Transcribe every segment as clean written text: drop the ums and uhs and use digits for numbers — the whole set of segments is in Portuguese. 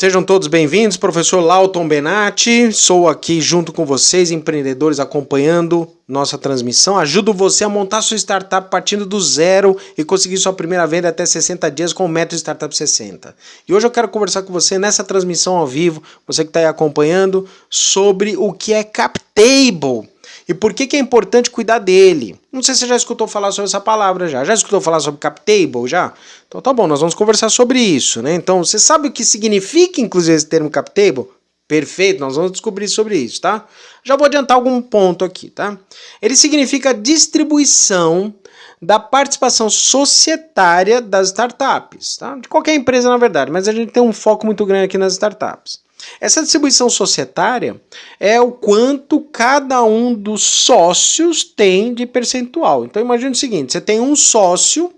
Sejam todos bem-vindos, professor Lauton Benatti, sou aqui junto com vocês, empreendedores, acompanhando nossa transmissão. Ajudo você a montar sua startup partindo do zero e conseguir sua primeira venda até 60 dias com o método Startup 60. E hoje eu quero conversar com você nessa transmissão ao vivo, você que está aí acompanhando, sobre o que é CapTable. E por que é importante cuidar dele? Não sei se você já escutou falar sobre essa palavra já. Já escutou falar sobre CapTable já? Então tá bom, nós vamos conversar sobre isso, né? Então, você sabe o que significa, inclusive, esse termo CapTable? Perfeito, nós vamos descobrir sobre isso, tá? Já vou adiantar algum ponto aqui, tá? Ele significa distribuição da participação societária das startups, tá? De qualquer empresa, na verdade, mas a gente tem um foco muito grande aqui nas startups. Essa distribuição societária é o quanto cada um dos sócios tem de percentual. Então imagine o seguinte, você tem um sócio,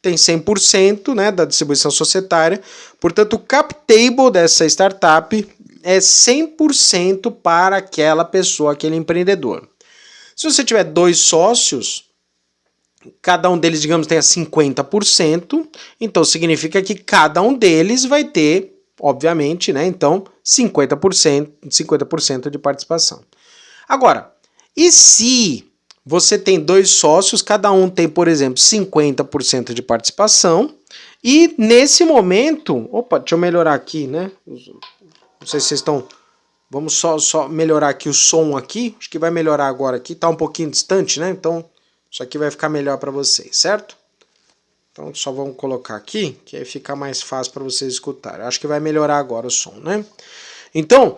tem 100%, né, da distribuição societária, portanto o CapTable dessa startup é 100% para aquela pessoa, aquele empreendedor. Se você tiver dois sócios, cada um deles, digamos, tenha 50%, então significa que cada um deles vai ter, obviamente, né? Então, 50% de participação. Agora, e se você tem dois sócios, cada um tem, por exemplo, 50% de participação, e nesse momento, opa, deixa eu melhorar aqui, né? Não sei se vocês estão, vamos só melhorar aqui o som aqui, acho que vai melhorar agora aqui, tá um pouquinho distante, né? Então, isso aqui vai ficar melhor para vocês, certo? Então só vamos colocar aqui, que aí fica mais fácil para vocês escutarem. Acho que vai melhorar agora o som, né? Então,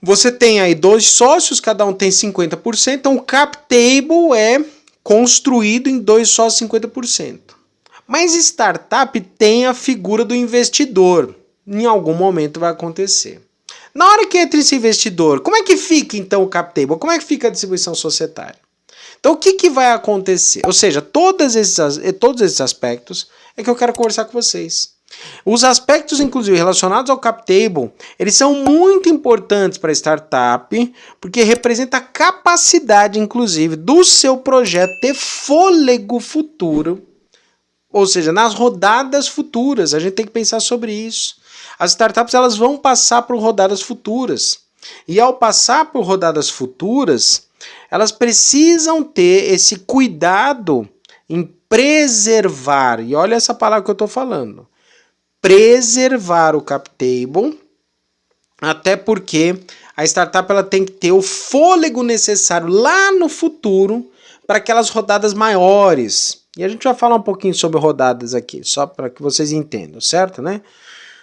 você tem aí dois sócios, cada um tem 50%. Então o CapTable é construído em dois sócios 50%. Mas startup tem a figura do investidor. Em algum momento vai acontecer. Na hora que entra esse investidor, como é que fica então o CapTable? Como é que fica a distribuição societária? Então o que vai acontecer? Ou seja, todos esses aspectos é que eu quero conversar com vocês. Os aspectos, inclusive, relacionados ao CapTable, eles são muito importantes para a startup, porque representa a capacidade, inclusive, do seu projeto ter fôlego futuro. Ou seja, nas rodadas futuras, a gente tem que pensar sobre isso. As startups elas vão passar por rodadas futuras. E ao passar por rodadas futuras, elas precisam ter esse cuidado em preservar, e olha essa palavra que eu estou falando, preservar o CapTable, até porque a startup ela tem que ter o fôlego necessário lá no futuro para aquelas rodadas maiores. E a gente vai falar um pouquinho sobre rodadas aqui, só para que vocês entendam, certo, né?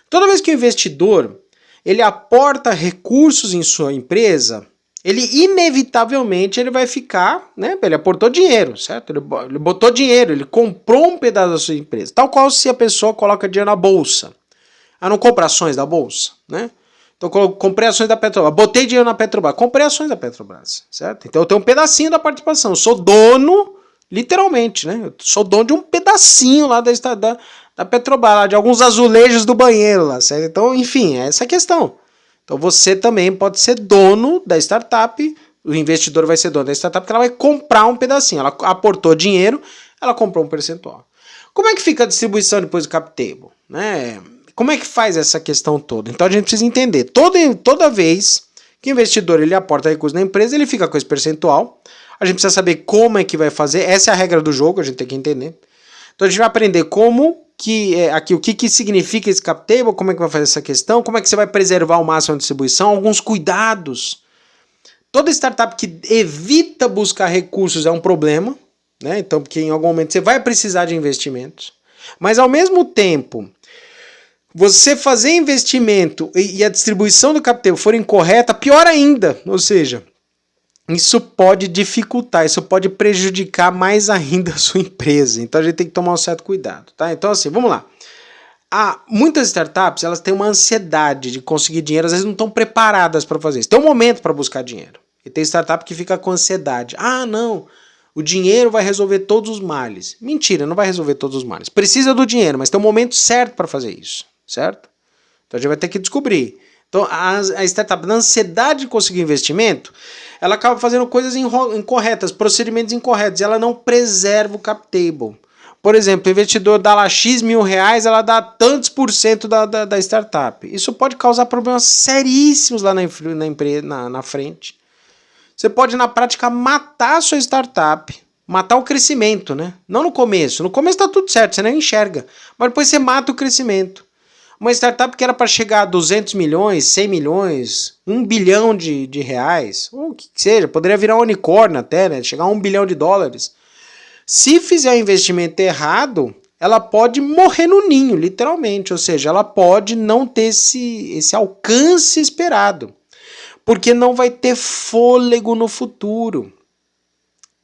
Toda vez que o investidor ele aporta recursos em sua empresa, ele inevitavelmente vai ficar, né? Ele aportou dinheiro, certo? Ele botou dinheiro, ele comprou um pedaço da sua empresa. Tal qual se a pessoa coloca dinheiro na bolsa. Ah, não compra ações da bolsa, né? Então comprei ações da Petrobras, botei dinheiro na Petrobras, comprei ações da Petrobras, certo? Então eu tenho um pedacinho da participação, eu sou dono, literalmente, né? Eu sou dono de um pedacinho lá da Petrobras, lá, de alguns azulejos do banheiro lá, certo? Então, enfim, é essa a questão. Então você também pode ser dono da startup, o investidor vai ser dono da startup, porque ela vai comprar um pedacinho. Ela aportou dinheiro, ela comprou um percentual. Como é que fica a distribuição depois do CapTable? Né? Como é que faz essa questão toda? Então a gente precisa entender, toda vez que o investidor ele aporta recursos na empresa, ele fica com esse percentual. A gente precisa saber como é que vai fazer, essa é a regra do jogo, a gente tem que entender. Então a gente vai aprender como o que significa esse CapTable, como é que vai fazer essa questão, como é que você vai preservar ao máximo a distribuição, alguns cuidados. Toda startup que evita buscar recursos é um problema, né? Então, porque em algum momento você vai precisar de investimentos, mas ao mesmo tempo, você fazer investimento e a distribuição do CapTable for incorreta, pior ainda, ou seja, isso pode dificultar, isso pode prejudicar mais ainda a sua empresa. Então a gente tem que tomar um certo cuidado, tá? Então assim, vamos lá. Muitas startups, elas têm uma ansiedade de conseguir dinheiro, às vezes não estão preparadas para fazer isso. Tem um momento para buscar dinheiro. E tem startup que fica com ansiedade. Ah, não, o dinheiro vai resolver todos os males. Mentira, não vai resolver todos os males. Precisa do dinheiro, mas tem um momento certo para fazer isso, certo? Então a gente vai ter que descobrir. Então a startup, na ansiedade de conseguir investimento, ela acaba fazendo coisas incorretas, procedimentos incorretos, e ela não preserva o CapTable. por exemplo, o investidor dá lá X mil reais, ela dá tantos por cento da startup. Isso pode causar problemas seríssimos lá na frente. Você pode, na prática, matar a sua startup, matar o crescimento, né? Não no começo. No começo tá tudo certo, você nem enxerga. Mas depois você mata o crescimento. Uma startup que era para chegar a 200 milhões, 100 milhões, 1 bilhão de reais, ou o que seja, poderia virar um unicórnio até, né? Chegar a 1 bilhão de dólares. Se fizer o investimento errado, ela pode morrer no ninho, literalmente. Ou seja, ela pode não ter esse alcance esperado. Porque não vai ter fôlego no futuro.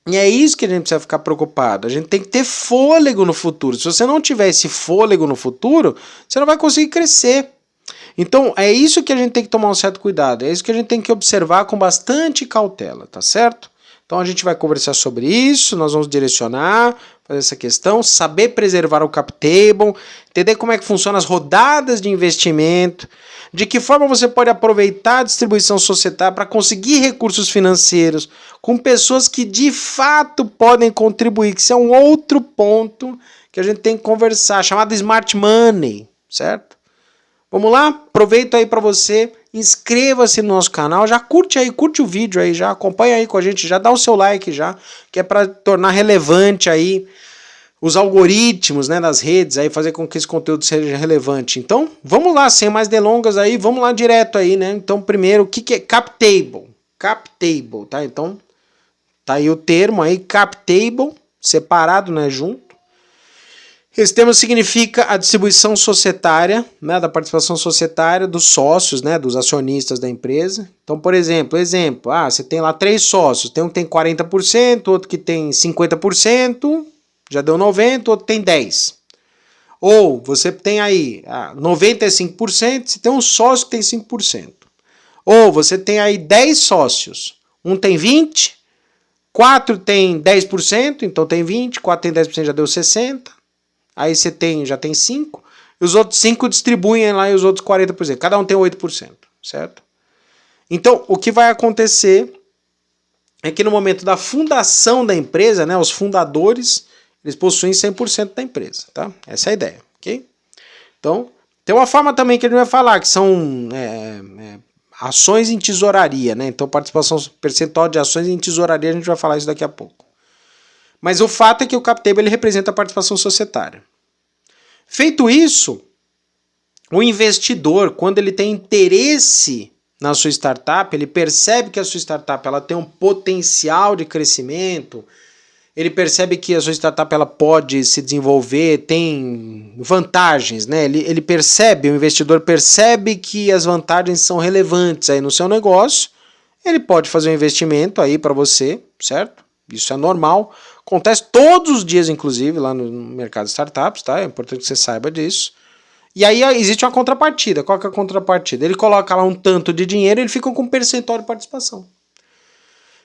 E é isso que a gente precisa ficar preocupado. A gente tem que ter fôlego no futuro. Se você não tiver esse fôlego no futuro, você não vai conseguir crescer. Então, é isso que a gente tem que tomar um certo cuidado. É isso que a gente tem que observar com bastante cautela, tá certo? Então, a gente vai conversar sobre isso, nós vamos direcionar, fazer essa questão, saber preservar o cap table, entender como é que funcionam as rodadas de investimento, de que forma você pode aproveitar a distribuição societária para conseguir recursos financeiros com pessoas que de fato podem contribuir, que isso é um outro ponto que a gente tem que conversar, chamado smart money, certo? Vamos lá? Aproveito aí para você, inscreva-se no nosso canal, já curte aí, curte o vídeo aí, já acompanha aí com a gente, já dá o seu like já, que é para tornar relevante aí os algoritmos, né, das redes, aí fazer com que esse conteúdo seja relevante. Então, vamos lá, sem mais delongas aí, vamos lá direto aí, né? Então, primeiro, o que é cap table? Cap table, tá? Então, tá aí o termo aí, cap table, separado, né, junto. Esse termo significa a distribuição societária, né, da participação societária dos sócios, né, dos acionistas da empresa. Então, por exemplo, você tem lá 3 sócios, tem um que tem 40%, outro que tem 50%, já deu 90%, outro tem 10%. Ou você tem aí 95%, você tem um sócio que tem 5%. Ou você tem aí 10 sócios, um tem 20%, 4 tem 10%, então tem 20%, 4 tem 10%, já deu 60%. Aí você já tem 5%, e os outros 5% distribuem lá e os outros 40%. Cada um tem 8%, certo? Então, o que vai acontecer é que no momento da fundação da empresa, né, os fundadores, eles possuem 100% da empresa, tá? Essa é a ideia, ok? Então, tem uma forma também que a gente vai falar, que são ações em tesouraria, né? Então, participação percentual de ações em tesouraria, a gente vai falar isso daqui a pouco. Mas o fato é que o cap table ele representa a participação societária. Feito isso, o investidor, quando ele tem interesse na sua startup, ele percebe que a sua startup ela tem um potencial de crescimento, ele percebe que a sua startup ela pode se desenvolver, tem vantagens, né? Ele percebe, o investidor percebe que as vantagens são relevantes aí no seu negócio, ele pode fazer um investimento aí para você, certo? Isso é normal. Acontece todos os dias, inclusive, lá no mercado de startups, tá? É importante que você saiba disso. E aí existe uma contrapartida. Qual que é a contrapartida? Ele coloca lá um tanto de dinheiro e ele fica com um percentual de participação.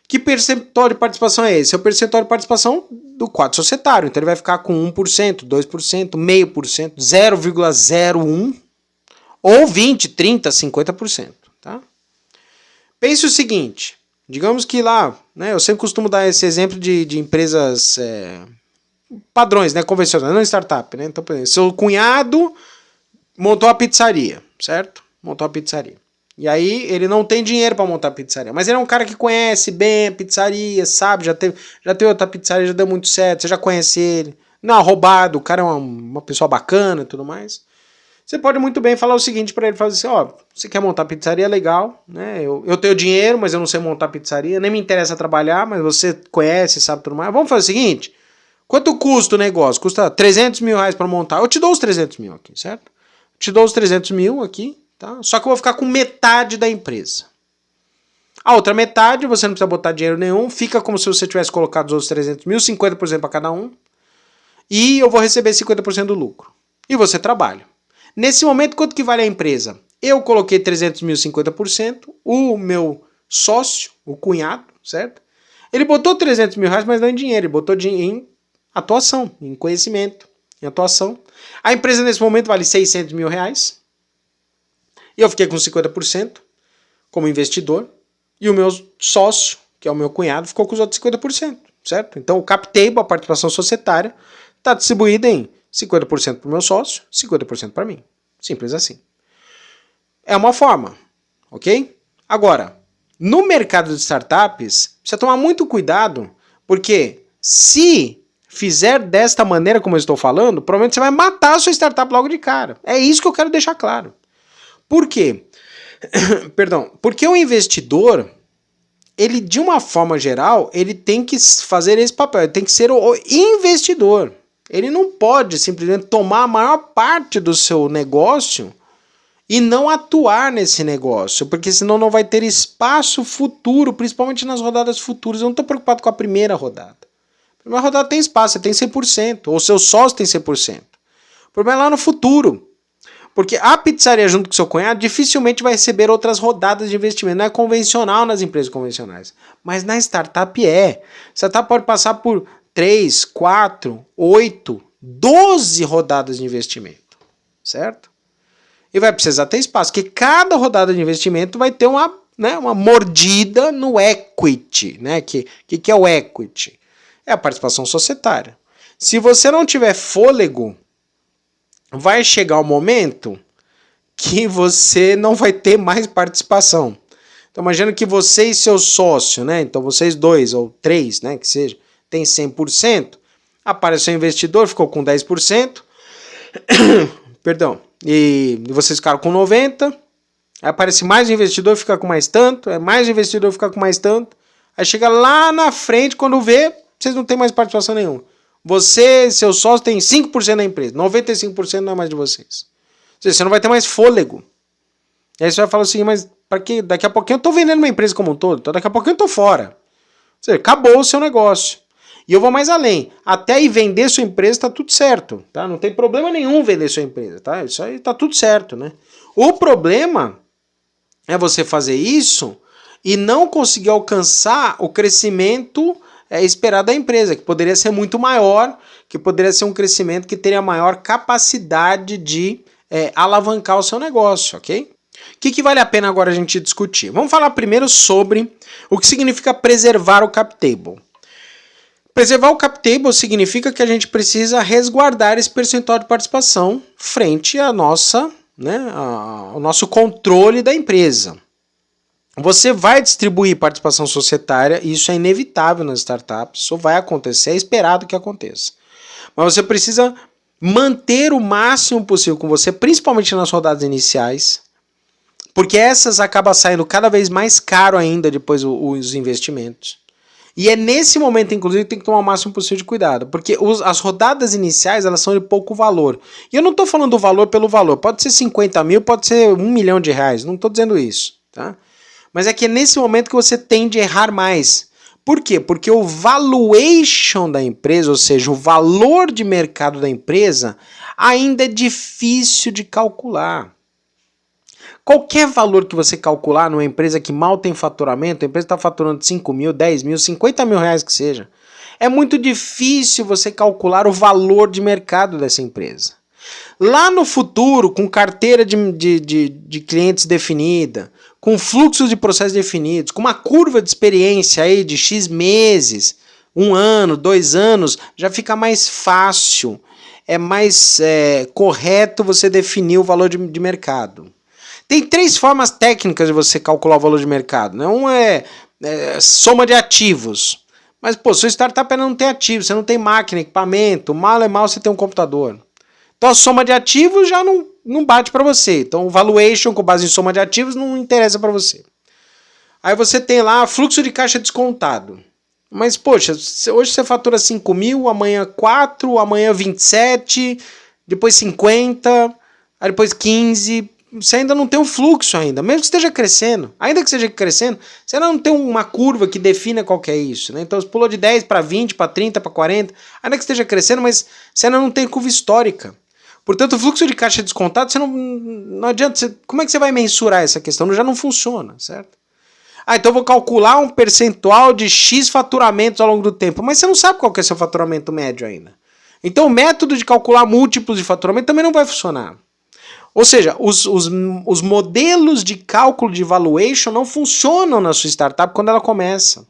Que percentual de participação é esse? É o percentual de participação do quadro societário. Então ele vai ficar com 1%, 2%, 0,5%, 0,01% ou 20%, 30%, 50%. Tá? Pense o seguinte... Digamos que lá, né, eu sempre costumo dar esse exemplo de empresas padrões, né, convencionais, não startup, né? Então, por exemplo, seu cunhado montou a pizzaria, certo? Montou a pizzaria. E aí ele não tem dinheiro para montar a pizzaria, mas ele é um cara que conhece bem a pizzaria, sabe? Já teve outra pizzaria, já deu muito certo, você já conhece ele. Não, roubado, o cara é uma pessoa bacana e tudo mais. Você pode muito bem falar o seguinte para ele, fazer assim, você quer montar pizzaria, legal, né? Eu tenho dinheiro, mas eu não sei montar pizzaria, nem me interessa trabalhar, mas você conhece, sabe tudo mais. Vamos fazer o seguinte, quanto custa o negócio? Custa 300 mil reais para montar. Eu te dou os 300 mil aqui, certo? Eu te dou os 300 mil aqui, tá? Só que eu vou ficar com metade da empresa. A outra metade, você não precisa botar dinheiro nenhum, fica como se você tivesse colocado os outros 300 mil, 50% para cada um, e eu vou receber 50% do lucro. E você trabalha. Nesse momento, quanto que vale a empresa? Eu coloquei 300 mil, 50%, o meu sócio, o cunhado, certo? Ele botou 300 mil reais, mas não em dinheiro, ele botou em atuação, em conhecimento, em atuação. A empresa nesse momento vale 600 mil reais, e eu fiquei com 50% como investidor, e o meu sócio, que é o meu cunhado, ficou com os outros 50%, certo? Então o cap table, a participação societária, está distribuída em 50% para o meu sócio, 50% para mim. Simples assim. É uma forma, ok? Agora, no mercado de startups, precisa tomar muito cuidado, porque se fizer desta maneira como eu estou falando, provavelmente você vai matar a sua startup logo de cara. É isso que eu quero deixar claro. Por quê? Perdão. Porque o investidor, ele, de uma forma geral, ele tem que fazer esse papel, ele tem que ser o investidor. Ele não pode simplesmente tomar a maior parte do seu negócio e não atuar nesse negócio, porque senão não vai ter espaço futuro, principalmente nas rodadas futuras. Eu não estou preocupado com a primeira rodada. A primeira rodada tem espaço, você tem 100%, ou seu sócio tem 100%. O problema é lá no futuro. Porque a pizzaria junto com seu cunhado dificilmente vai receber outras rodadas de investimento. Não é convencional nas empresas convencionais. Mas na startup é. Startup pode passar por 3, 4, 8, 12 rodadas de investimento. Certo? E vai precisar ter espaço. Porque cada rodada de investimento vai ter uma mordida no equity. Né? Que é o equity? É a participação societária. Se você não tiver fôlego, vai chegar um momento que você não vai ter mais participação. Então imagina que você e seu sócio, né? Então vocês dois ou três, né, que seja, tem 100%, apareceu um investidor, ficou com 10%, perdão, e vocês ficaram com 90%, aí aparece mais um investidor, fica com mais tanto, mais um investidor, fica com mais tanto, aí chega lá na frente, quando vê, vocês não têm mais participação nenhuma. Você e seu sócio tem 5% da empresa. 95% não é mais de vocês. Ou seja, você não vai ter mais fôlego. E aí você vai falar assim, mas para que daqui a pouquinho eu estou vendendo uma empresa como um todo, então daqui a pouquinho eu estou fora. Ou seja, acabou o seu negócio. E eu vou mais além. Até aí vender sua empresa está tudo certo. Tá? Não tem problema nenhum vender sua empresa. Tá? Isso aí está tudo certo. Né? O problema é você fazer isso e não conseguir alcançar o crescimento esperado da empresa, que poderia ser muito maior, que poderia ser um crescimento que teria maior capacidade de alavancar o seu negócio, ok? O que vale a pena agora a gente discutir? Vamos falar primeiro sobre o que significa preservar o cap table. Preservar o cap table significa que a gente precisa resguardar esse percentual de participação frente à nossa, ao nosso controle da empresa. Você vai distribuir participação societária, isso é inevitável nas startups, isso vai acontecer, é esperado que aconteça. Mas você precisa manter o máximo possível com você, principalmente nas rodadas iniciais, porque essas acabam saindo cada vez mais caro ainda depois os investimentos. E é nesse momento, inclusive, que tem que tomar o máximo possível de cuidado, porque as rodadas iniciais elas são de pouco valor. E eu não estou falando do valor pelo valor, pode ser 50 mil, pode ser R$1 milhão, não estou dizendo isso, tá? Mas é que é nesse momento que você tende a errar mais. Por quê? Porque o valuation da empresa, ou seja, o valor de mercado da empresa, ainda é difícil de calcular. Qualquer valor que você calcular numa empresa que mal tem faturamento, a empresa está faturando 5 mil, 10 mil, 50 mil reais que seja, é muito difícil você calcular o valor de mercado dessa empresa. Lá no futuro, com carteira de clientes definida, com fluxos de processos definidos, com uma curva de experiência aí de X meses, 1 ano, 2 anos, já fica mais fácil, é mais correto você definir o valor de mercado. Tem 3 formas técnicas de você calcular o valor de mercado. Né? Uma é soma de ativos. Mas, sua startup não tem ativos, você não tem máquina, equipamento, mal é mal você tem um computador. Então a soma de ativos já não bate para você. Então o valuation com base em soma de ativos não interessa para você. Aí você tem lá fluxo de caixa descontado. Mas, poxa, hoje você fatura 5 mil, amanhã 4, amanhã 27, depois 50, aí depois 15. Você ainda não tem um fluxo ainda, mesmo que esteja crescendo. Ainda que esteja crescendo, você ainda não tem uma curva que defina qual que é isso. Né? Então você pulou de 10 para 20, para 30, para 40. Ainda que esteja crescendo, mas você ainda não tem curva histórica. Portanto, o fluxo de caixa descontado, você não adianta. Como é que você vai mensurar essa questão? Já não funciona, certo? Então eu vou calcular um percentual de X faturamentos ao longo do tempo. Mas você não sabe qual que é seu faturamento médio ainda. Então o método de calcular múltiplos de faturamento também não vai funcionar. Ou seja, os modelos de cálculo de valuation não funcionam na sua startup quando ela começa.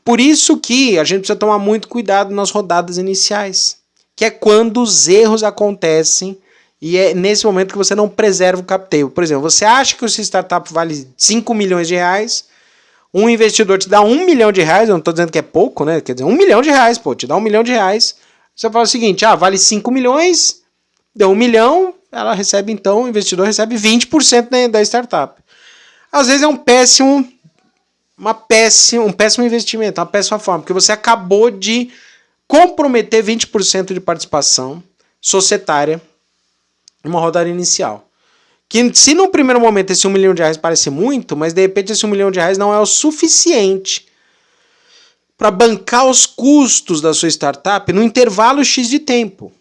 Por isso que a gente precisa tomar muito cuidado nas rodadas iniciais. que é quando os erros acontecem e é nesse momento que você não preserva o cap table. Por exemplo, você acha que o seu startup vale 5 milhões de reais, um investidor te dá 1 milhão de reais, eu não estou dizendo que é pouco, né? Quer dizer, 1 milhão de reais, pô, te dá 1 milhão de reais. Você fala o seguinte, vale 5 milhões, deu 1 milhão, ela recebe então, o investidor recebe 20% da startup. Às vezes é um péssimo investimento, uma péssima forma, porque você acabou de comprometer 20% de participação societária em uma rodada inicial. Que se no primeiro momento esse 1 milhão de reais parece muito, mas de repente esse 1 milhão de reais não é o suficiente para bancar os custos da sua startup no intervalo X de tempo.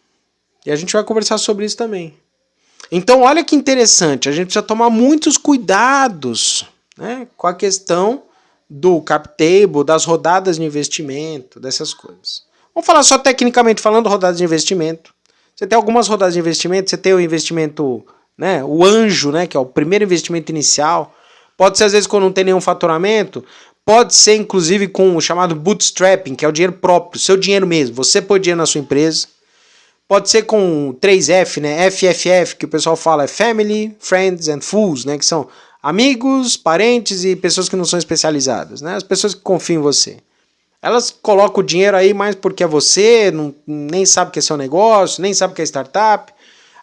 E a gente vai conversar sobre isso também. Então olha que interessante, a gente precisa tomar muitos cuidados, né, com a questão do cap table, das rodadas de investimento, dessas coisas. Vamos falar só tecnicamente falando rodadas de investimento. Você tem algumas rodadas de investimento, você tem o investimento, né, o anjo, né, que é o primeiro investimento inicial. Pode ser às vezes quando não tem nenhum faturamento, pode ser inclusive com o chamado bootstrapping, que é o dinheiro próprio, seu dinheiro mesmo, você põe dinheiro na sua empresa. Pode ser com 3F, né, FFF, que o pessoal fala é Family, Friends and Fools, né, que são amigos, parentes e pessoas que não são especializadas, né, as pessoas que confiam em você. Elas colocam o dinheiro aí mais porque é você, nem sabe que é seu negócio, nem sabe que é startup.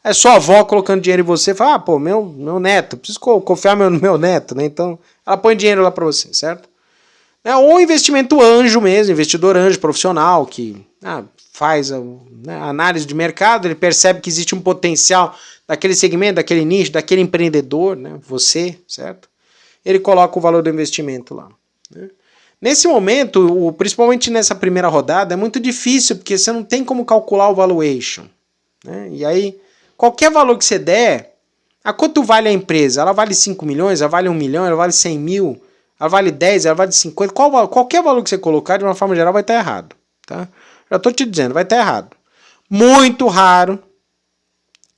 É sua avó colocando dinheiro em você e fala, pô, meu neto, preciso confiar no meu neto, né? Então, ela põe dinheiro lá para você, certo? Ou investimento anjo mesmo, investidor anjo profissional, que faz a análise de mercado, ele percebe que existe um potencial daquele segmento, daquele nicho, daquele empreendedor, né? Você, certo? Ele coloca o valor do investimento lá, né? Nesse momento, principalmente nessa primeira rodada, é muito difícil, porque você não tem como calcular o valuation, né? E aí, qualquer valor que você der, a quanto vale a empresa? Ela vale 5 milhões, ela vale 1 milhão, ela vale 100 mil, ela vale 10, ela vale 50, qualquer valor que você colocar, de uma forma geral, vai estar errado, tá? Já estou te dizendo, vai estar errado. Muito raro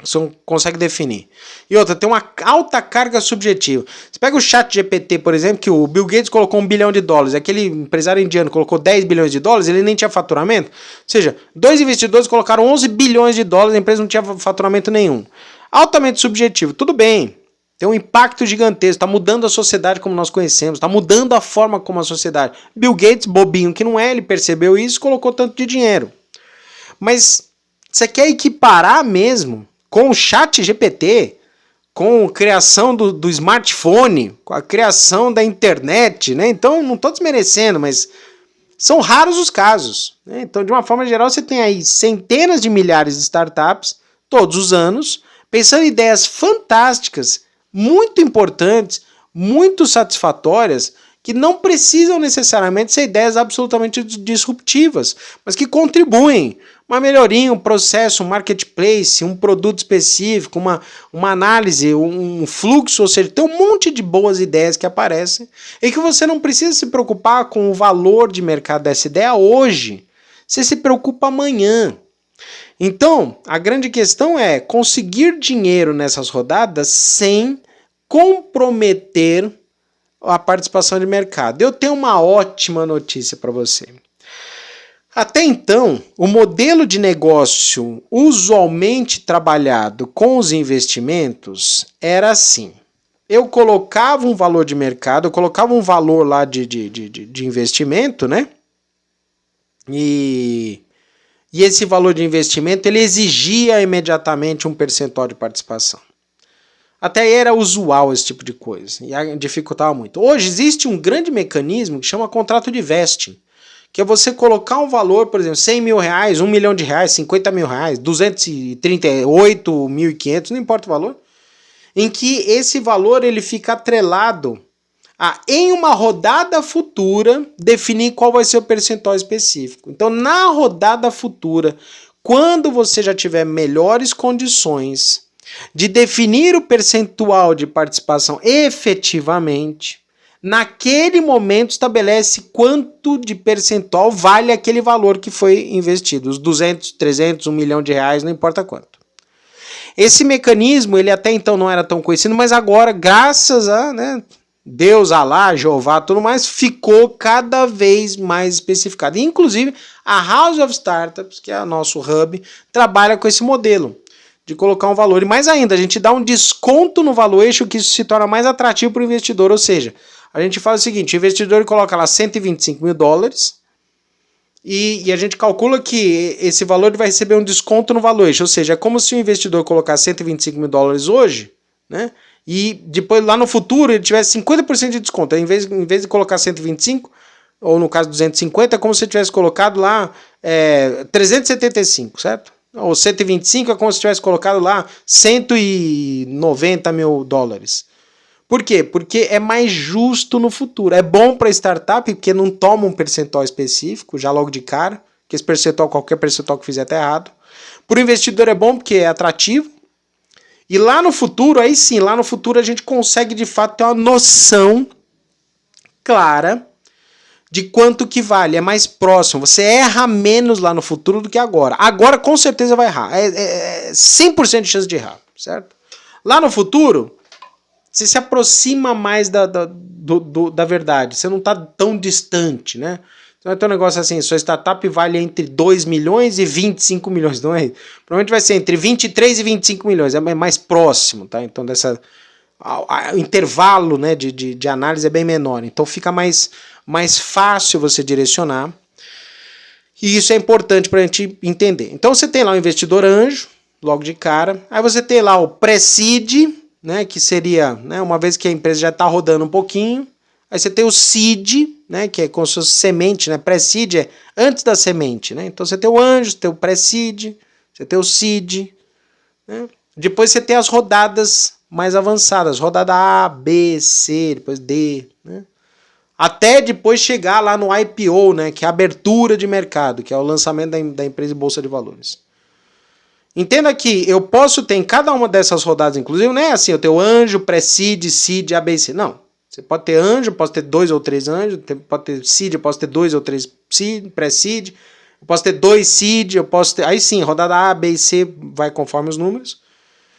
você não consegue definir. E outra, tem uma alta carga subjetiva. Você pega o ChatGPT, por exemplo, que o Bill Gates colocou $1 bilhão, aquele empresário indiano colocou $10 bilhões, ele nem tinha faturamento. Ou seja, 2 investidores colocaram $11 bilhões, a empresa não tinha faturamento nenhum. Altamente subjetivo, tudo bem. Tem um impacto gigantesco, está mudando a sociedade como nós conhecemos, está mudando a forma como a sociedade. Bill Gates, bobinho que não é, ele percebeu isso e colocou tanto de dinheiro. Mas você quer equiparar mesmo com o ChatGPT, com a criação do smartphone, com a criação da internet, né? Então, não estou desmerecendo, mas são raros os casos, né? Então, de uma forma geral, você tem aí centenas de milhares de startups, todos os anos, pensando em ideias fantásticas, muito importantes, muito satisfatórias, que não precisam necessariamente ser ideias absolutamente disruptivas, mas que contribuem. Uma melhoria, um processo, um marketplace, um produto específico, uma análise, um fluxo, ou seja, tem um monte de boas ideias que aparecem e que você não precisa se preocupar com o valor de mercado dessa ideia hoje, você se preocupa amanhã. Então, a grande questão é conseguir dinheiro nessas rodadas sem comprometer a participação de mercado. Eu tenho uma ótima notícia para você. Até então, o modelo de negócio usualmente trabalhado com os investimentos era assim. Eu colocava um valor de mercado, eu colocava um valor lá de investimento, né? E esse valor de investimento ele exigia imediatamente um percentual de participação. Até aí era usual esse tipo de coisa e dificultava muito. Hoje existe um grande mecanismo que chama contrato de vesting, que é você colocar um valor, por exemplo, 100 mil reais, 1 milhão de reais, 50 mil reais, 238.500, não importa o valor, em que esse valor ele fica atrelado a, em uma rodada futura, definir qual vai ser o percentual específico. Então, na rodada futura, quando você já tiver melhores condições de definir o percentual de participação efetivamente, naquele momento estabelece quanto de percentual vale aquele valor que foi investido, os 200, 300, 1 milhão de reais, não importa quanto. Esse mecanismo, ele até então não era tão conhecido, mas agora, graças a Deus, Alá, Jeová, tudo mais, ficou cada vez mais especificado. E, inclusive, a House of Startups, que é o nosso hub, trabalha com esse modelo de colocar um valor. E mais ainda, a gente dá um desconto no valuation que isso se torna mais atrativo para o investidor. Ou seja, a gente faz o seguinte, o investidor coloca lá $125 mil e a gente calcula que esse valor vai receber um desconto no valuation. Ou seja, é como se o investidor colocasse $125 mil hoje, né? E depois lá no futuro ele tivesse 50% de desconto. Em vez de colocar 125, ou no caso 250, é como se você tivesse colocado lá 375, certo? Ou 125 é como se tivesse colocado lá $190 mil. Por quê? Porque é mais justo no futuro. É bom para startup, porque não toma um percentual específico, já logo de cara, que esse percentual, qualquer percentual que fizer tá errado. Para o investidor é bom porque é atrativo. E lá no futuro, aí sim, lá no futuro a gente consegue de fato ter uma noção clara de quanto que vale, é mais próximo. Você erra menos lá no futuro do que agora. Agora com certeza vai errar, é 100% de chance de errar, certo? Lá no futuro, você se aproxima mais da verdade, você não está tão distante, né? Então vai ter um negócio assim, sua startup vale entre 2 milhões e 25 milhões, não é? Provavelmente vai ser entre 23 e 25 milhões, é mais próximo, tá? Então o intervalo, né, de análise é bem menor, então fica mais fácil você direcionar, e isso é importante para a gente entender. Então você tem lá o investidor anjo, logo de cara, aí você tem lá o pré-seed, né, que seria, né, uma vez que a empresa já está rodando um pouquinho. Aí você tem o seed, né, que é como se fosse semente, né? Pré-seed é antes da semente, né? Então você tem o anjo, você tem o pré-seed, você tem o seed, né? Depois você tem as rodadas mais avançadas, rodada A, B, C, depois D, né? Até depois chegar lá no IPO, né, que é a abertura de mercado, que é o lançamento da empresa em bolsa de valores. Entenda que eu posso ter em cada uma dessas rodadas, inclusive, não é assim, eu tenho anjo, pré-seed, seed, A, B, C, não. Você pode ter anjo, posso ter 2 ou 3 anjos, pode ter seed, eu posso ter 2 ou 3 pré-seed, eu posso ter 2 seed, eu posso ter... Aí sim, rodada A, B e C vai conforme os números.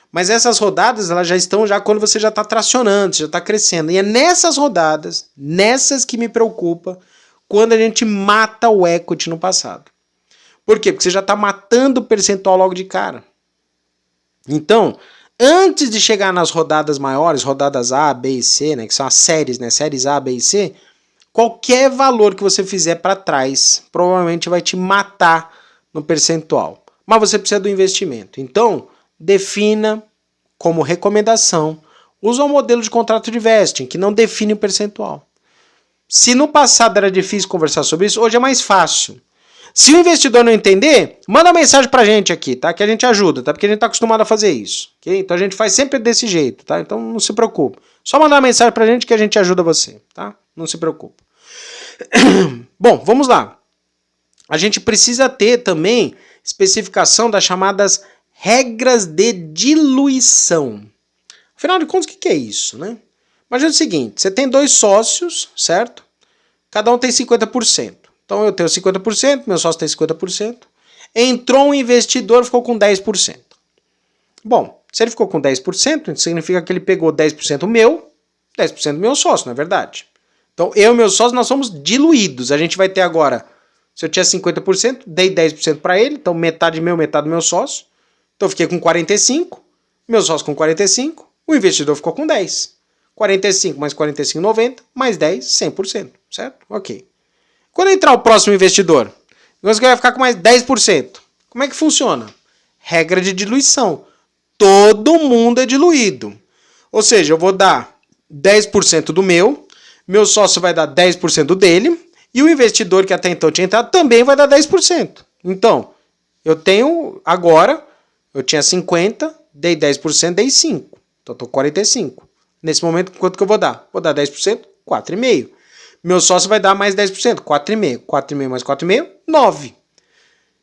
Mas essas rodadas, elas já estão quando você já está tracionando, já está crescendo. E é nessas rodadas, nessas que me preocupa, quando a gente mata o equity no passado. Por quê? Porque você já está matando o percentual logo de cara. Então... Antes de chegar nas rodadas maiores, rodadas A, B e C, né, que são as séries, né, séries A, B e C, qualquer valor que você fizer para trás provavelmente vai te matar no percentual. Mas você precisa do investimento. Então, defina como recomendação, usa um modelo de contrato de vesting, que não define o percentual. Se no passado era difícil conversar sobre isso, hoje é mais fácil. Se o investidor não entender, manda uma mensagem pra gente aqui, tá? Que a gente ajuda, tá? Porque a gente tá acostumado a fazer isso, ok? Então a gente faz sempre desse jeito, tá? Então não se preocupe. Só mandar uma mensagem pra gente que a gente ajuda você, tá? Não se preocupe. Bom, vamos lá. A gente precisa ter também especificação das chamadas regras de diluição. Afinal de contas, o que é isso, né? Imagina o seguinte, você tem 2 sócios, certo? Cada um tem 50%. Então eu tenho 50%, meu sócio tem 50%. Entrou um investidor, ficou com 10%. Bom, se ele ficou com 10%, isso significa que ele pegou 10% meu, 10% do meu sócio, não é verdade? Então eu e meu sócio, nós somos diluídos. A gente vai ter agora, se eu tinha 50%, dei 10% para ele, então metade meu, metade do meu sócio. Então eu fiquei com 45%, meu sócio com 45%, o investidor ficou com 10%. 45 mais 45, 90, mais 10, 100%, certo? Ok. Quando entrar o próximo investidor, você vai ficar com mais 10%. Como é que funciona? Regra de diluição. Todo mundo é diluído. Ou seja, eu vou dar 10% do meu sócio vai dar 10% dele, e o investidor que até então tinha entrado também vai dar 10%. Então, eu tenho agora, eu tinha 50%, dei 10%, dei 5%. Então, eu estou 45%. Nesse momento, quanto que eu vou dar? Vou dar 10%, 4,5%. Meu sócio vai dar mais 10%, 4,5%. 4,5 mais 4,5, 9%.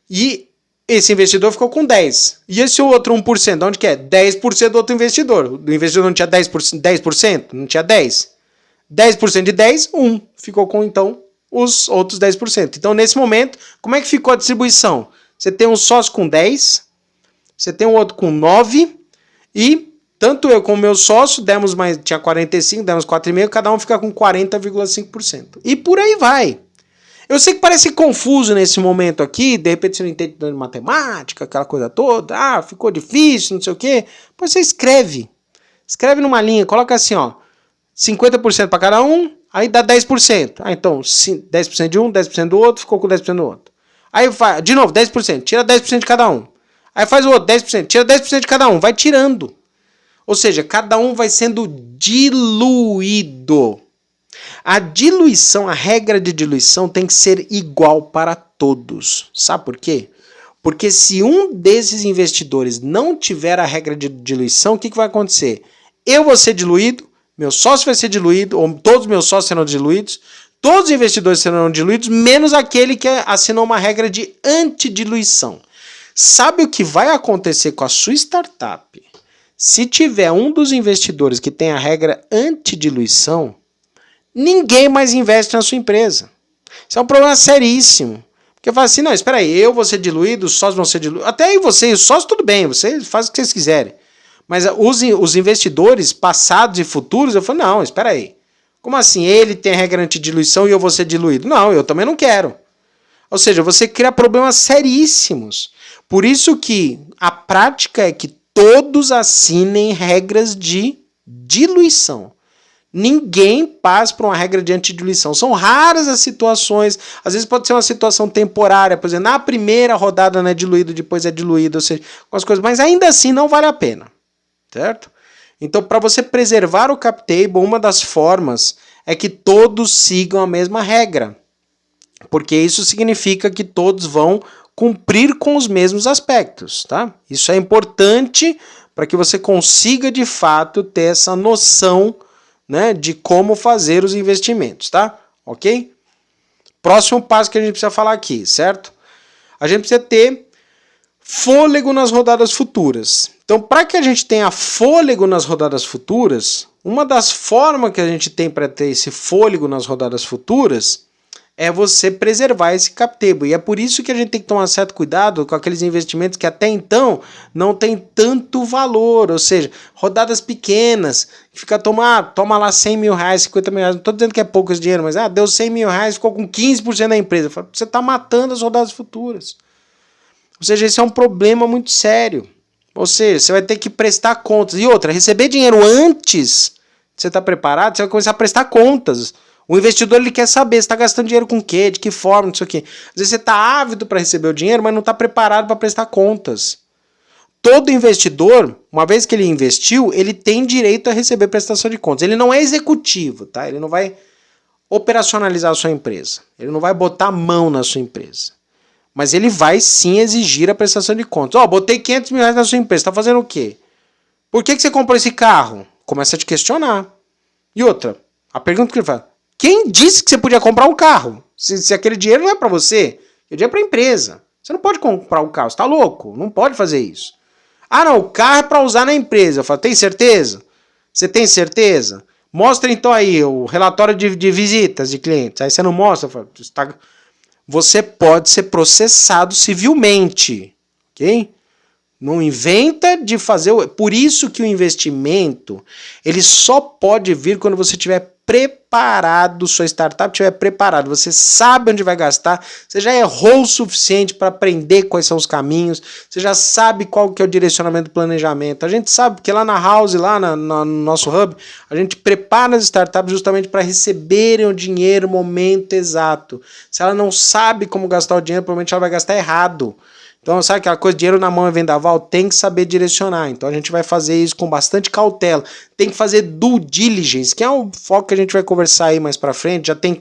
E esse investidor ficou com 10%. E esse outro 1%, de onde que é? 10% do outro investidor. O investidor não tinha 10%? Não tinha 10%. 10% de 10, 1. Ficou com, então, os outros 10%. Então, nesse momento, como é que ficou a distribuição? Você tem um sócio com 10, você tem um outro com 9 e tanto eu como meu sócio demos mais, tinha 45, demos 4,5, cada um fica com 40,5%. E por aí vai. Eu sei que parece confuso nesse momento aqui, de repente você não entende de matemática, aquela coisa toda, ficou difícil, não sei o quê. Pois você escreve. Escreve numa linha, coloca assim, ó, 50% para cada um, aí dá 10%. Então, 10% de um, 10% do outro, ficou com 10% do outro. Aí faz, de novo, 10%, tira 10% de cada um. Aí faz o outro, 10%, tira 10% de cada um, vai tirando. Ou seja, cada um vai sendo diluído. A diluição, a regra de diluição tem que ser igual para todos. Sabe por quê? Porque se um desses investidores não tiver a regra de diluição, o que vai acontecer? Eu vou ser diluído, meu sócio vai ser diluído, ou todos os meus sócios serão diluídos, todos os investidores serão diluídos, menos aquele que assinou uma regra de antidiluição. Sabe o que vai acontecer com a sua startup? Se tiver um dos investidores que tem a regra antidiluição, ninguém mais investe na sua empresa. Isso é um problema seríssimo. Porque fala assim, não, espera aí, eu vou ser diluído, os sócios vão ser diluídos. Até aí você e os sócios, tudo bem, vocês fazem o que vocês quiserem. Mas os investidores passados e futuros, eu falo, não, espera aí. Como assim? Ele tem a regra antidiluição e eu vou ser diluído? Não, eu também não quero. Ou seja, você cria problemas seríssimos. Por isso que a prática é que todos assinem regras de diluição. Ninguém passa por uma regra de antidiluição. São raras as situações. Às vezes pode ser uma situação temporária. Por exemplo, na primeira rodada não é diluído, depois é diluído. Ou seja, algumas coisas. Mas ainda assim não vale a pena. Certo? Então, para você preservar o cap table, uma das formas é que todos sigam a mesma regra. Porque isso significa que todos vão cumprir com os mesmos aspectos. Tá? Isso é importante para que você consiga, de fato, ter essa noção, né, de como fazer os investimentos, tá? Ok? Próximo passo que a gente precisa falar aqui, certo? A gente precisa ter fôlego nas rodadas futuras. Então, para que a gente tenha fôlego nas rodadas futuras, uma das formas que a gente tem para ter esse fôlego nas rodadas futuras é você preservar esse cap table. E é por isso que a gente tem que tomar certo cuidado com aqueles investimentos que até então não tem tanto valor, ou seja, rodadas pequenas, fica toma lá 100 mil reais, 50 mil reais, não estou dizendo que é pouco esse dinheiro, mas deu 100 mil reais, ficou com 15% da empresa. Você está matando as rodadas futuras. Ou seja, esse é um problema muito sério. Ou seja, você vai ter que prestar contas. E outra, receber dinheiro antes de você estar preparado, você vai começar a prestar contas. O investidor ele quer saber se está gastando dinheiro com o quê, de que forma, não sei o quê. Às vezes você está ávido para receber o dinheiro, mas não está preparado para prestar contas. Todo investidor, uma vez que ele investiu, ele tem direito a receber prestação de contas. Ele não é executivo, tá? Ele não vai operacionalizar a sua empresa. Ele não vai botar a mão na sua empresa. Mas ele vai sim exigir a prestação de contas. Botei 500 mil reais na sua empresa, está fazendo o quê? Por que você comprou esse carro? Começa a te questionar. E outra, a pergunta que ele fala, quem disse que você podia comprar um carro? Se aquele dinheiro não é para você, aquele dinheiro é para a empresa. Você não pode comprar um carro, você está louco, não pode fazer isso. Não, o carro é para usar na empresa. Eu falo, tem certeza? Você tem certeza? Mostra então aí o relatório de visitas de clientes. Aí você não mostra, eu falo, você pode ser processado civilmente, ok? Não inventa de fazer... Por isso que o investimento, ele só pode vir quando você estiver preparado, sua startup estiver preparado, você sabe onde vai gastar, você já errou o suficiente para aprender quais são os caminhos, você já sabe qual que é o direcionamento do planejamento. A gente sabe que lá na House, lá no nosso hub, a gente prepara as startups justamente para receberem o dinheiro no momento exato. Se ela não sabe como gastar o dinheiro, provavelmente ela vai gastar errado. Então, sabe aquela coisa, dinheiro na mão é vendaval? Tem que saber direcionar. Então, a gente vai fazer isso com bastante cautela. Tem que fazer due diligence, que é um foco que a gente vai conversar aí mais pra frente. Já tem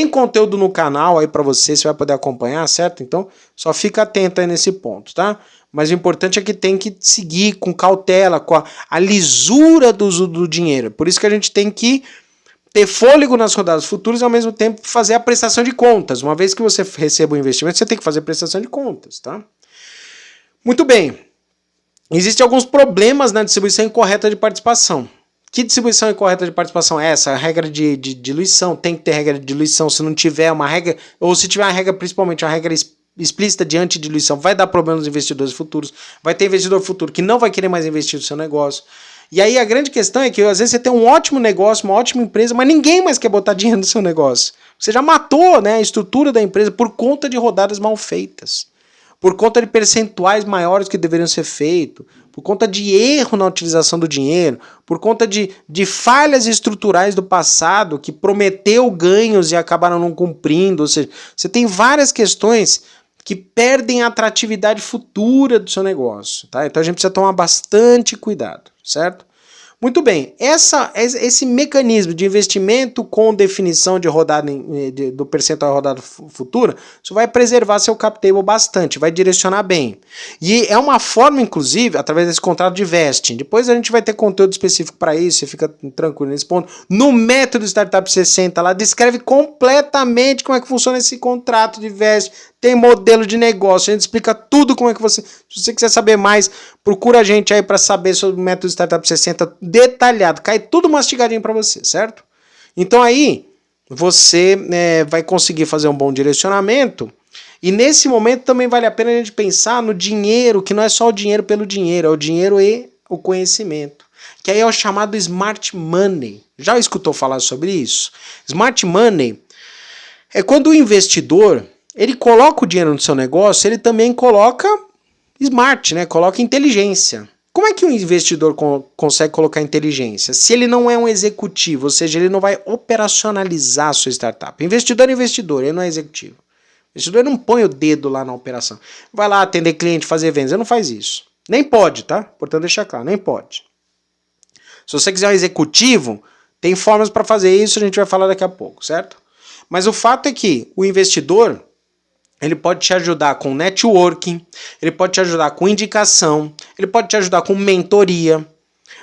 conteúdo no canal aí pra você vai poder acompanhar, certo? Então, só fica atento aí nesse ponto, tá? Mas o importante é que tem que seguir com cautela, com a lisura do uso do dinheiro. Por isso que a gente tem que ter fôlego nas rodadas futuras e ao mesmo tempo fazer a prestação de contas. Uma vez que você receba o investimento, você tem que fazer prestação de contas, tá? Muito bem. Existem alguns problemas na distribuição incorreta de participação. Que distribuição incorreta de participação é essa? A regra de diluição. Tem que ter regra de diluição. Se não tiver uma regra, ou se tiver uma regra, principalmente uma regra explícita de antidiluição, vai dar problema nos investidores futuros. Vai ter investidor futuro que não vai querer mais investir no seu negócio. E aí a grande questão é que às vezes você tem um ótimo negócio, uma ótima empresa, mas ninguém mais quer botar dinheiro no seu negócio. Você já matou, né, a estrutura da empresa por conta de rodadas mal feitas, por conta de percentuais maiores que deveriam ser feitos, por conta de erro na utilização do dinheiro, por conta de falhas estruturais do passado que prometeu ganhos e acabaram não cumprindo. Ou seja, você tem várias questões que perdem a atratividade futura do seu negócio, tá? Então a gente precisa tomar bastante cuidado, certo? Muito bem, esse mecanismo de investimento com definição de rodada do percentual de rodada futura, isso vai preservar seu cap table bastante, vai direcionar bem. E é uma forma, inclusive, através desse contrato de vesting. Depois a gente vai ter conteúdo específico para isso, você fica tranquilo nesse ponto. No método Startup 60, lá descreve completamente como é que funciona esse contrato de vesting. Tem modelo de negócio, a gente explica tudo como é que você... Se você quiser saber mais, procura a gente aí para saber sobre o método Startup 60 detalhado. Cai tudo mastigadinho para você, certo? Então aí, você vai conseguir fazer um bom direcionamento. E nesse momento também vale a pena a gente pensar no dinheiro, que não é só o dinheiro pelo dinheiro, é o dinheiro e o conhecimento. Que aí é o chamado Smart Money. Já escutou falar sobre isso? Smart Money é quando o investidor... ele coloca o dinheiro no seu negócio, ele também coloca smart, né? Coloca inteligência. Como é que um investidor consegue colocar inteligência? Se ele não é um executivo, ou seja, ele não vai operacionalizar a sua startup. Investidor é investidor, ele não é executivo. O investidor não põe o dedo lá na operação. Vai lá atender cliente, fazer vendas, ele não faz isso. Nem pode, tá? Portanto, deixa claro, nem pode. Se você quiser um executivo, tem formas para fazer isso, a gente vai falar daqui a pouco, certo? Mas o fato é que o investidor... ele pode te ajudar com networking, ele pode te ajudar com indicação, ele pode te ajudar com mentoria,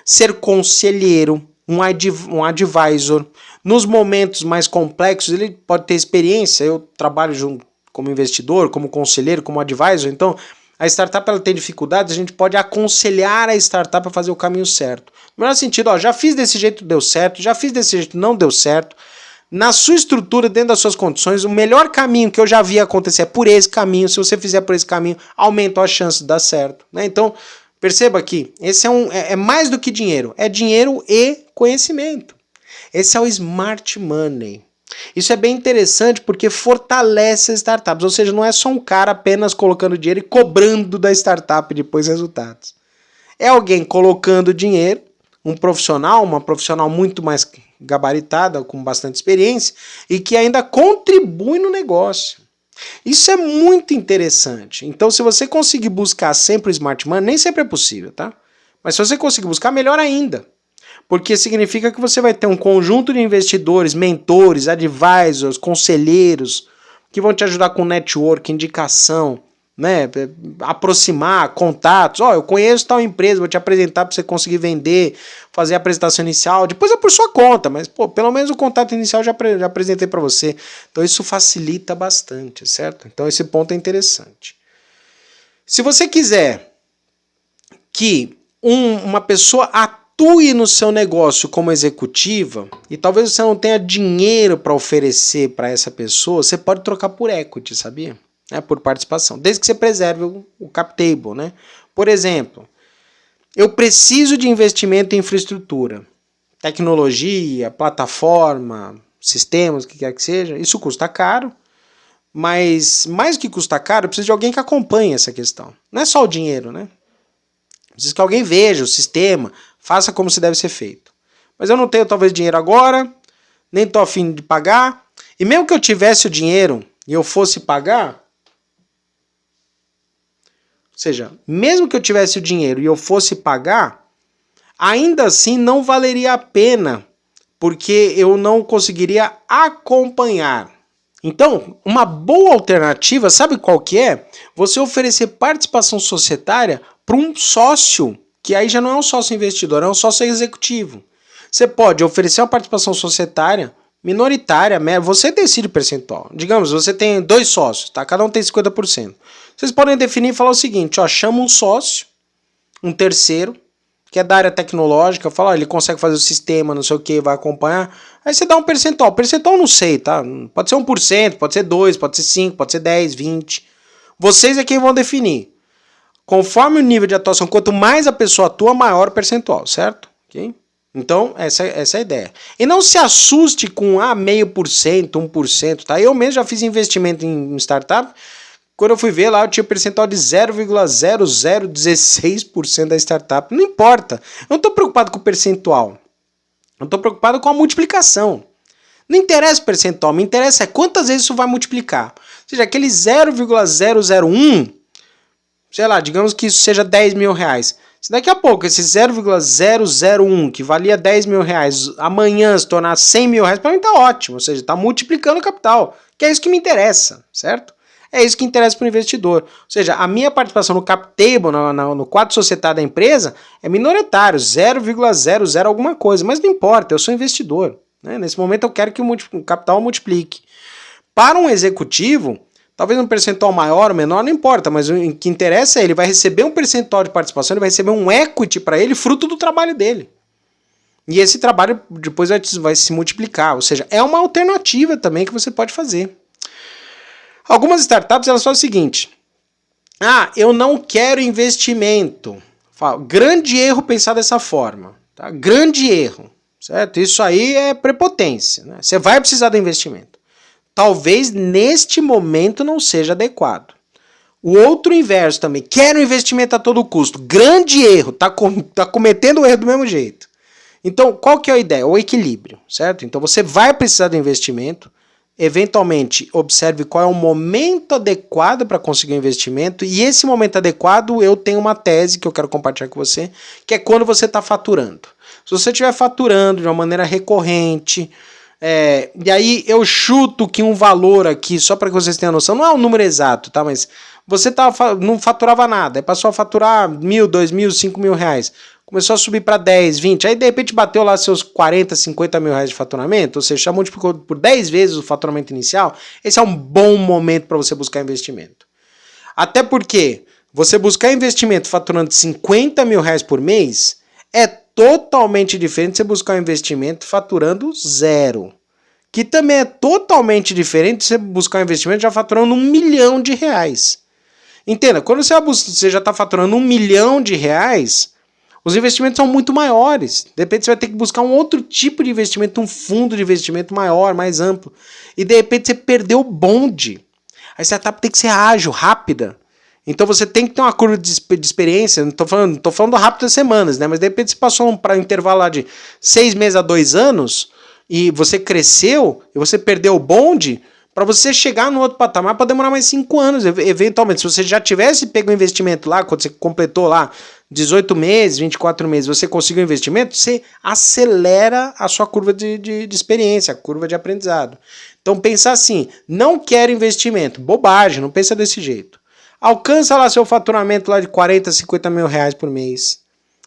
ser conselheiro, um advisor. Nos momentos mais complexos, ele pode ter experiência. Eu trabalho junto como investidor, como conselheiro, como advisor. Então, a startup ela tem dificuldades, a gente pode aconselhar a startup a fazer o caminho certo. No melhor sentido, já fiz desse jeito, deu certo, já fiz desse jeito, não deu certo. Na sua estrutura, dentro das suas condições, o melhor caminho que eu já vi acontecer é por esse caminho. Se você fizer por esse caminho, aumenta a chance de dar certo, né? Então, perceba que esse é mais do que dinheiro. É dinheiro e conhecimento. Esse é o Smart Money. Isso é bem interessante porque fortalece as startups. Ou seja, não é só um cara apenas colocando dinheiro e cobrando da startup depois resultados. É alguém colocando dinheiro, um profissional, uma profissional muito mais gabaritada, com bastante experiência, e que ainda contribui no negócio. Isso é muito interessante. Então, se você conseguir buscar sempre o Smart Money, nem sempre é possível, tá? Mas se você conseguir buscar, melhor ainda. Porque significa que você vai ter um conjunto de investidores, mentores, advisors, conselheiros, que vão te ajudar com network, indicação, né, aproximar, contatos. Eu conheço tal empresa, vou te apresentar para você conseguir vender, fazer a apresentação inicial, depois é por sua conta, mas pelo menos o contato inicial já apresentei para você. Então isso facilita bastante, certo? Então esse ponto é interessante. Se você quiser que uma pessoa atue no seu negócio como executiva, e talvez você não tenha dinheiro para oferecer para essa pessoa, você pode trocar por equity, sabia? Por participação, desde que você preserve o cap table, né? Por exemplo, eu preciso de investimento em infraestrutura, tecnologia, plataforma, sistemas, o que quer que seja. Isso custa caro, mas mais do que custa caro, eu preciso de alguém que acompanhe essa questão. Não é só o dinheiro, né? Preciso que alguém veja o sistema, faça como se deve ser feito. Mas eu não tenho talvez dinheiro agora, nem estou a fim de pagar, e mesmo que eu tivesse o dinheiro e eu fosse pagar, ou seja, mesmo que eu tivesse o dinheiro e eu fosse pagar, ainda assim não valeria a pena, porque eu não conseguiria acompanhar. Então, uma boa alternativa, sabe qual que é? Você oferecer participação societária para um sócio, que aí já não é um sócio investidor, é um sócio executivo. Você pode oferecer uma participação societária minoritária, você decide o percentual. Digamos, você tem 2 sócios, tá? Cada um tem 50%. Vocês podem definir e falar o seguinte, chama um sócio, um terceiro, que é da área tecnológica, fala, ele consegue fazer o sistema, não sei o que, vai acompanhar. Aí você dá um percentual. Percentual não sei, tá? Pode ser 1%, pode ser 2%, pode ser 5%, pode ser 10%, 20%. Vocês é quem vão definir. Conforme o nível de atuação, quanto mais a pessoa atua, maior o percentual, certo? ok? Então, essa é a ideia. E não se assuste com 0,5%, 1%, tá? Eu mesmo já fiz investimento em startup. Quando eu fui ver lá, eu tinha um percentual de 0,0016% da startup. Não importa. Eu não estou preocupado com o percentual. Eu estou preocupado com a multiplicação. Não interessa o percentual, me interessa é quantas vezes isso vai multiplicar. Ou seja, aquele 0,001, sei lá, digamos que isso seja 10 mil reais. Se daqui a pouco esse 0,001, que valia 10 mil reais, amanhã se tornar 100 mil reais, para mim tá ótimo. Ou seja, está multiplicando o capital, que é isso que me interessa, certo? É isso que interessa para o investidor. Ou seja, a minha participação no cap table, no quadro societário da empresa, é minoritário, 0,00 alguma coisa, mas não importa, eu sou investidor. Né? Nesse momento eu quero que o capital multiplique. Para um executivo, talvez um percentual maior ou menor, não importa, mas o que interessa é ele vai receber um percentual de participação, ele vai receber um equity para ele, fruto do trabalho dele. E esse trabalho depois vai se multiplicar, ou seja, é uma alternativa também que você pode fazer. Algumas startups elas fazem o seguinte: eu não quero investimento. Grande erro pensar dessa forma, tá? Grande erro, certo? Isso aí é prepotência, né? Você vai precisar do investimento. Talvez neste momento não seja adequado. O outro inverso também, quero investimento a todo custo. Grande erro, tá cometendo o erro do mesmo jeito. Então, qual que é a ideia? O equilíbrio, certo? Então você vai precisar do investimento, eventualmente observe qual é o momento adequado para conseguir um investimento, e esse momento adequado eu tenho uma tese que eu quero compartilhar com você, que é quando você está faturando. Se você estiver faturando de uma maneira recorrente, e aí eu chuto que um valor aqui, só para que vocês tenham noção, não é um número exato, tá? Mas você não faturava nada, aí passou a faturar 1.000, 2.000, 5.000 reais. Começou a subir para 10, 20, aí de repente bateu lá seus 40, 50 mil reais de faturamento, ou seja, já multiplicou por 10 vezes o faturamento inicial. Esse é um bom momento para você buscar investimento. Até porque você buscar investimento faturando 50 mil reais por mês é totalmente diferente de você buscar um investimento faturando 0. Que também é totalmente diferente de você buscar um investimento já faturando 1 milhão de reais. Entenda, quando você já está faturando 1 milhão de reais, os investimentos são muito maiores. De repente você vai ter que buscar um outro tipo de investimento, um fundo de investimento maior, mais amplo. E de repente você perdeu o bonde. A startup tem que ser ágil, rápida. Então você tem que ter uma curva de experiência. Não estou falando rápido das semanas, né? Mas de repente você passou para um intervalo lá de 6 meses a 2 anos e você cresceu e você perdeu o bonde. Para você chegar no outro patamar pode demorar mais 5 anos. Eventualmente, se você já tivesse pego o investimento lá, quando você completou lá 18 meses, 24 meses, você conseguiu um investimento, você acelera a sua curva de experiência, a curva de aprendizado. Então pensa assim, não quero investimento, bobagem, não pensa desse jeito. Alcança lá seu faturamento lá de 40, 50 mil reais por mês.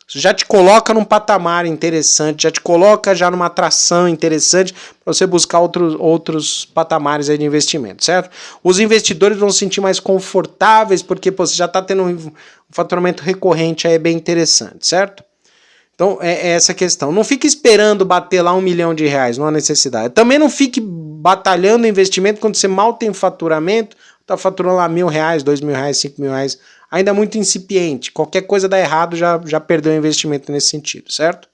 Isso já te coloca num patamar interessante, já te coloca já numa atração interessante para você buscar outros patamares aí de investimento, certo? Os investidores vão se sentir mais confortáveis porque você já está tendo um faturamento recorrente aí bem interessante, certo? Então é essa questão. Não fique esperando bater lá 1 milhão de reais, não há necessidade. Também não fique batalhando investimento quando você mal tem faturamento, está faturando lá 1.000 reais, 2.000 reais, 5 mil reais. Ainda muito incipiente. Qualquer coisa dá errado, já perdeu o investimento nesse sentido, certo?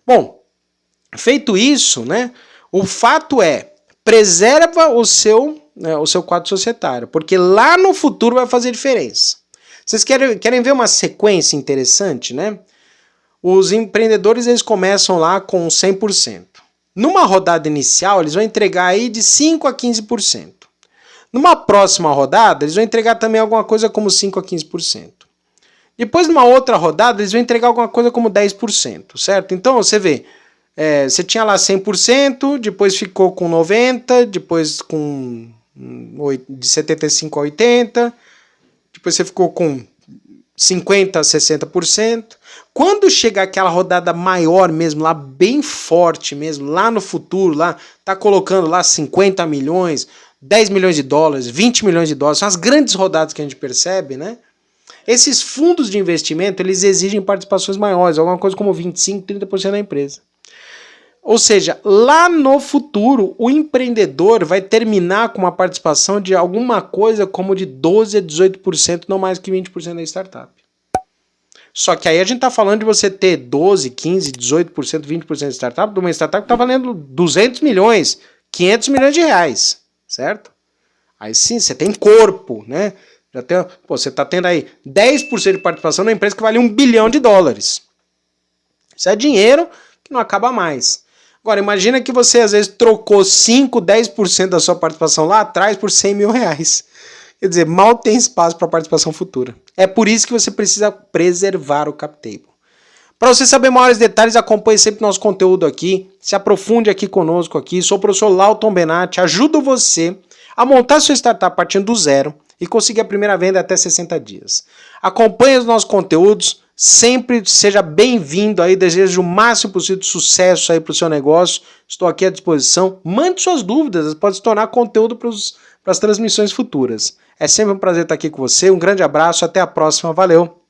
Bom, feito isso, né? O fato é, preserva o seu quadro societário, porque lá no futuro vai fazer diferença. Vocês querem ver uma sequência interessante, né? Os empreendedores eles começam lá com 100%. Numa rodada inicial, eles vão entregar aí de 5% a 15%. Numa próxima rodada, eles vão entregar também alguma coisa como 5% a 15%. Depois, numa outra rodada, eles vão entregar alguma coisa como 10%, certo? Então, você vê, você tinha lá 100%, depois ficou com 90%, depois com de 75% a 80%, depois você ficou com 50% a 60%. Quando chegar aquela rodada maior mesmo, lá bem forte mesmo, lá no futuro, lá tá colocando lá 50 milhões, 10 milhões de dólares, 20 milhões de dólares, são as grandes rodadas que a gente percebe, né? Esses fundos de investimento, eles exigem participações maiores, alguma coisa como 25%, 30% da empresa. Ou seja, lá no futuro, o empreendedor vai terminar com uma participação de alguma coisa como de 12% a 18%, não mais que 20% da startup. Só que aí a gente está falando de você ter 12, 15, 18%, 20% de startup, de uma startup que está valendo 200 milhões, 500 milhões de reais, certo? Aí sim, você tem corpo, né? Já tem, pô, você está tendo aí 10% de participação numa empresa que vale $1 bilhão. Isso é dinheiro que não acaba mais. Agora, imagina que você às vezes trocou 5, 10% da sua participação lá atrás por 100 mil reais. Quer dizer, mal tem espaço para participação futura. É por isso que você precisa preservar o cap table. Para você saber maiores detalhes, acompanhe sempre nosso conteúdo aqui, se aprofunde aqui conosco aqui. Sou o professor Lauton Benatti, ajudo você a montar sua startup partindo do zero e conseguir a primeira venda até 60 dias. Acompanhe os nossos conteúdos, sempre seja bem-vindo aí, desejo o máximo possível de sucesso aí para o seu negócio. Estou aqui à disposição. Mande suas dúvidas, pode se tornar conteúdo para as transmissões futuras. É sempre um prazer estar aqui com você, um grande abraço, até a próxima, valeu!